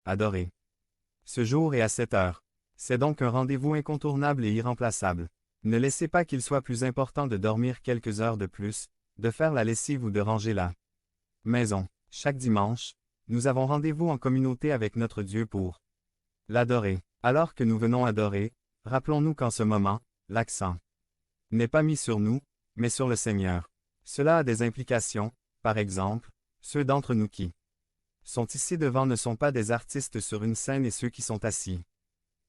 adorer. Ce jour est à 7 heures. C'est donc un rendez-vous incontournable et irremplaçable. Ne laissez pas qu'il soit plus important de dormir quelques heures de plus, de faire la lessive ou de ranger la maison. Chaque dimanche, nous avons rendez-vous en communauté avec notre Dieu pour l'adorer. Alors que nous venons adorer, rappelons-nous qu'en ce moment, l'accent n'est pas mis sur nous, mais sur le Seigneur. Cela a des implications, par exemple, ceux d'entre nous qui sont ici devant ne sont pas des artistes sur une scène et ceux qui sont assis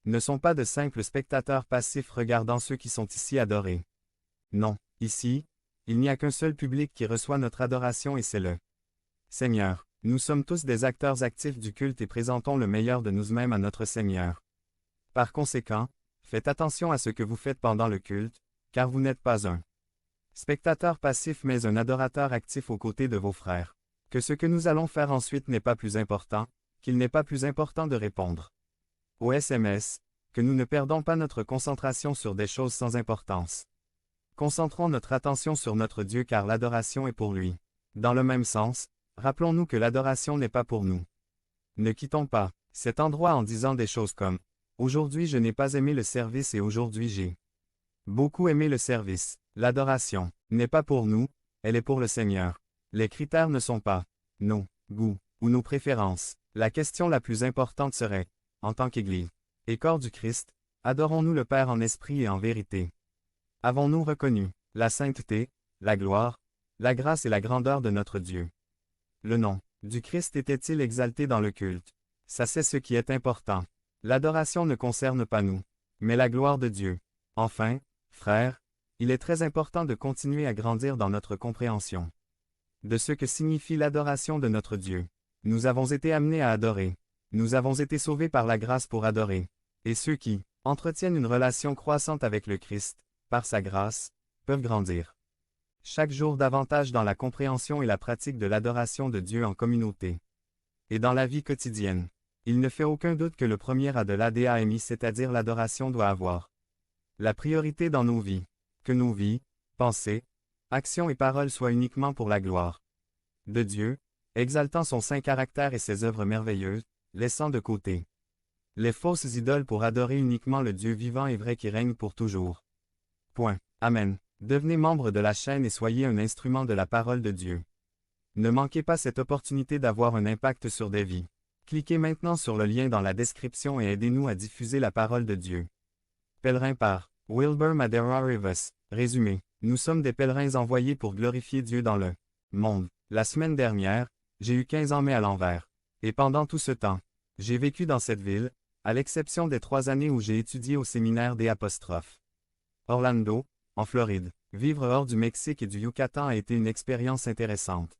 ne sont pas de simples spectateurs passifs regardant ceux qui sont ici adorés. Non, ici, il n'y a qu'un seul public qui reçoit notre adoration et c'est le Seigneur. Nous sommes tous des acteurs actifs du culte et présentons le meilleur de nous-mêmes à notre Seigneur. Par conséquent, faites attention à ce que vous faites pendant le culte, car vous n'êtes pas un spectateur passif mais un adorateur actif aux côtés de vos frères. Que ce que nous allons faire ensuite n'est pas plus important, qu'il n'est pas plus important de répondre aux SMS, que nous ne perdons pas notre concentration sur des choses sans importance. Concentrons notre attention sur notre Dieu car l'adoration est pour lui. Dans le même sens, rappelons-nous que l'adoration n'est pas pour nous. Ne quittons pas cet endroit en disant des choses comme « Aujourd'hui je n'ai pas aimé le service et aujourd'hui j'ai beaucoup aimé le service ». L'adoration n'est pas pour nous, elle est pour le Seigneur. Les critères ne sont pas nos goûts ou nos préférences. La question la plus importante serait, en tant qu'Église et corps du Christ, adorons-nous le Père en esprit et en vérité? Avons-nous reconnu la sainteté, la gloire, la grâce et la grandeur de notre Dieu? Le nom du Christ était-il exalté dans le culte? Ça c'est ce qui est important. L'adoration ne concerne pas nous, mais la gloire de Dieu. Enfin, frères, il est très important de continuer à grandir dans notre compréhension de ce que signifie l'adoration de notre Dieu. Nous avons été amenés à adorer. Nous avons été sauvés par la grâce pour adorer. Et ceux qui entretiennent une relation croissante avec le Christ, par sa grâce, peuvent grandir chaque jour davantage dans la compréhension et la pratique de l'adoration de Dieu en communauté. Et dans la vie quotidienne, il ne fait aucun doute que le premier A de l'ADAMI, c'est-à-dire l'adoration, doit avoir la priorité dans nos vies. Que nos vies, pensées, actions et paroles soient uniquement pour la gloire de Dieu, exaltant son saint caractère et ses œuvres merveilleuses, laissant de côté les fausses idoles pour adorer uniquement le Dieu vivant et vrai qui règne pour toujours. Point. Amen. Devenez membre de la chaîne et soyez un instrument de la parole de Dieu. Ne manquez pas cette opportunité d'avoir un impact sur des vies. Cliquez maintenant sur le lien dans la description et aidez-nous à diffuser la parole de Dieu. Pèlerin par Wilbur Madera Rivas. Résumé. Nous sommes des pèlerins envoyés pour glorifier Dieu dans le monde. La semaine dernière, j'ai eu 15 ans mais à l'envers. Et pendant tout ce temps, j'ai vécu dans cette ville, à l'exception des 3 années où j'ai étudié au séminaire des apostrophes. Orlando, en Floride. Vivre hors du Mexique et du Yucatan a été une expérience intéressante.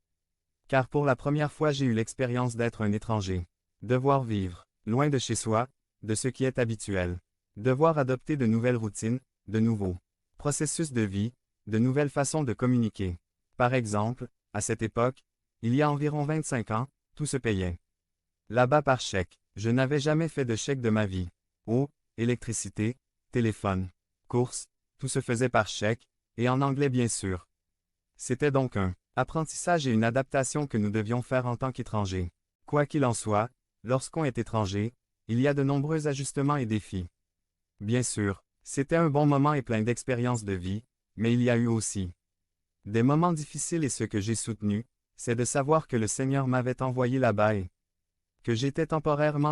Car pour la première fois j'ai eu l'expérience d'être un étranger. Devoir vivre, loin de chez soi, de ce qui est habituel. Devoir adopter de nouvelles routines, de nouveaux processus de vie, de nouvelles façons de communiquer. Par exemple, à cette époque, il y a environ 25 ans, tout se payait là-bas par chèque. Je n'avais jamais fait de chèque de ma vie. Eau, électricité, téléphone, courses, tout se faisait par chèque, et en anglais bien sûr. C'était donc un apprentissage et une adaptation que nous devions faire en tant qu'étrangers. Quoi qu'il en soit, lorsqu'on est étranger, il y a de nombreux ajustements et défis. Bien sûr, c'était un bon moment et plein d'expériences de vie, mais il y a eu aussi des moments difficiles et ce que j'ai soutenu, c'est de savoir que le Seigneur m'avait envoyé là-bas et que j'étais temporairement